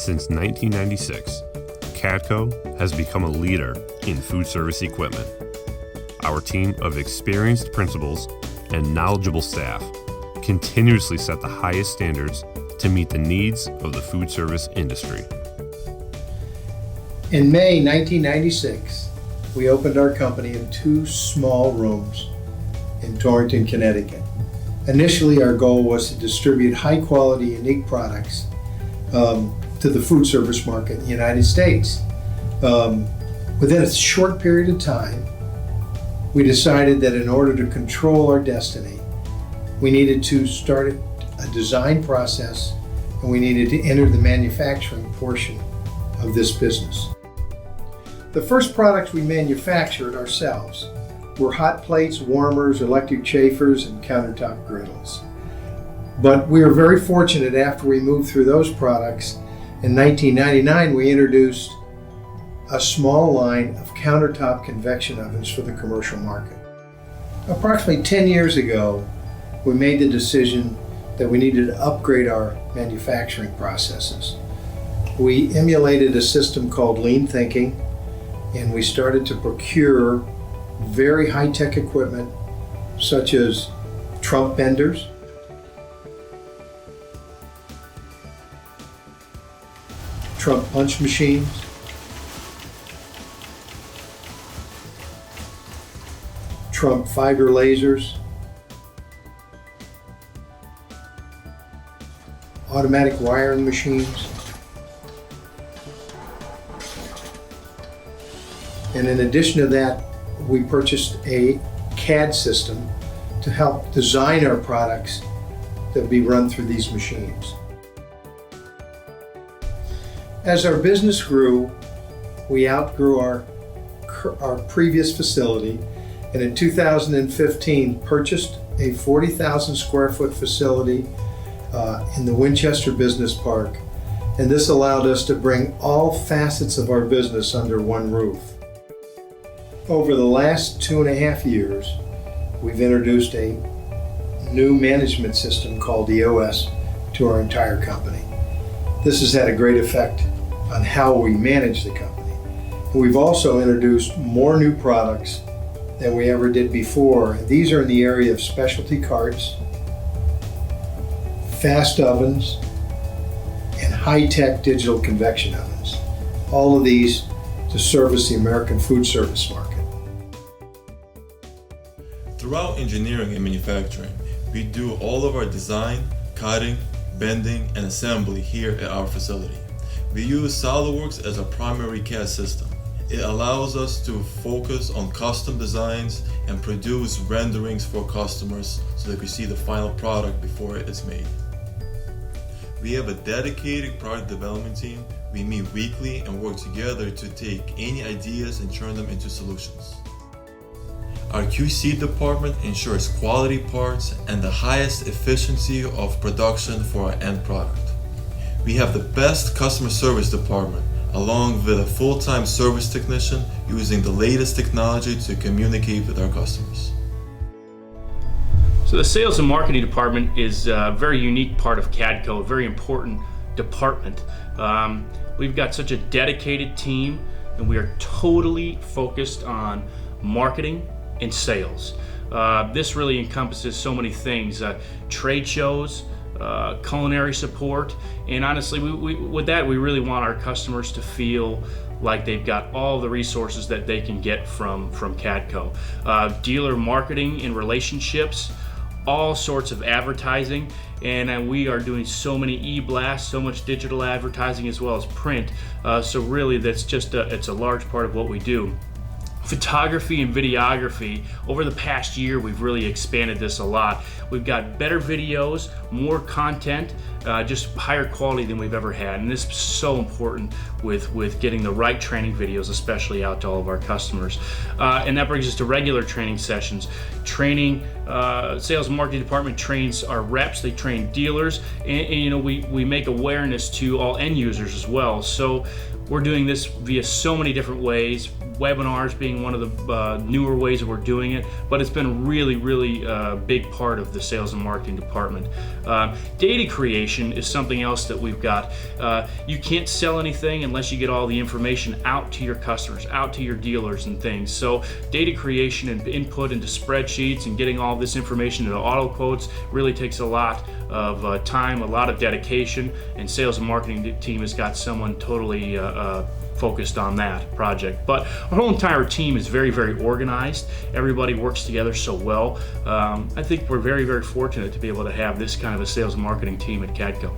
Since 1996, Cadco has become a leader in food service equipment. Our team of experienced principals and knowledgeable staff continuously set the highest standards to meet the needs of the food service industry. In May 1996, we opened our company in 2 small rooms in Torrington, Connecticut. Initially, our goal was to distribute high-quality, unique products to the food service market in the United States. Within a short period of time, we decided that in order to control our destiny, we needed to start a design process and we needed to enter the manufacturing portion of this business. The first products we manufactured ourselves were hot plates, warmers, electric chafers, and countertop griddles. But we were very fortunate after we moved through those products. In 1999, we introduced a small line of countertop convection ovens for the commercial market. Approximately 10 years ago, we made the decision that we needed to upgrade our manufacturing processes. We emulated a system called lean thinking, and we started to procure very high-tech equipment such as trump benders, trump punch machines, trump fiber lasers, automatic wiring machines, and in addition to that, we purchased a CAD system to help design our products that be run through these machines. As our business grew, we outgrew our previous facility, and in 2015 purchased a 40,000 square foot facility in the Winchester Business Park, and this allowed us to bring all facets of our business under one roof. Over the last 2.5 years, we've introduced a new management system called EOS to our entire company. This has had a great effect on how we manage the company. And we've also introduced more new products than we ever did before. These are in the area of specialty carts, fast ovens, and high-tech digital convection ovens. All of these to service the American food service market. Throughout engineering and manufacturing, we do all of our design, cutting, bending, and assembly here at our facility. We use SolidWorks as our primary CAD system. It allows us to focus on custom designs and produce renderings for customers so that we see the final product before it is made. We have a dedicated product development team. We meet weekly and work together to take any ideas and turn them into solutions. Our QC department ensures quality parts and the highest efficiency of production for our end product. We have the best customer service department, along with a full-time service technician using the latest technology to communicate with our customers. So the sales and marketing department is a very unique part of Cadco, a very important department. We've got such a dedicated team, and we are totally focused on marketing and sales. This really encompasses so many things, trade shows, culinary support, and honestly, with that, we really want our customers to feel like they've got all the resources that they can get from Cadco. Dealer marketing and relationships, all sorts of advertising, and we are doing so many e-blasts, so much digital advertising as well as print. So really, that's just it's a large part of what we do. Photography and videography, over the past year we've really expanded this a lot. We've got better videos, more content, just higher quality than we've ever had, and this is so important with getting the right training videos especially out to all of our customers. And that brings us to regular training sessions. Training, sales and marketing department trains our reps, they train dealers, and you know, we make awareness to all end users as well. So we're doing this via so many different ways, webinars being one of the newer ways that we're doing it, but it's been a really big part of the sales and marketing department. Data creation is something else that we've got. You can't sell anything unless you get all the information out to your customers, out to your dealers and things. So data creation and input into spreadsheets and getting all this information into auto quotes really takes a lot of time, a lot of dedication, and sales and marketing team has got someone totally focused on that project. But our whole entire team is very organized. Everybody works together so well. I think we're very fortunate to be able to have this kind of a sales and marketing team at Cadco.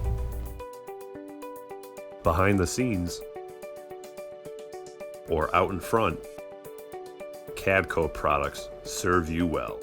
Behind the scenes or out in front, Cadco products serve you well.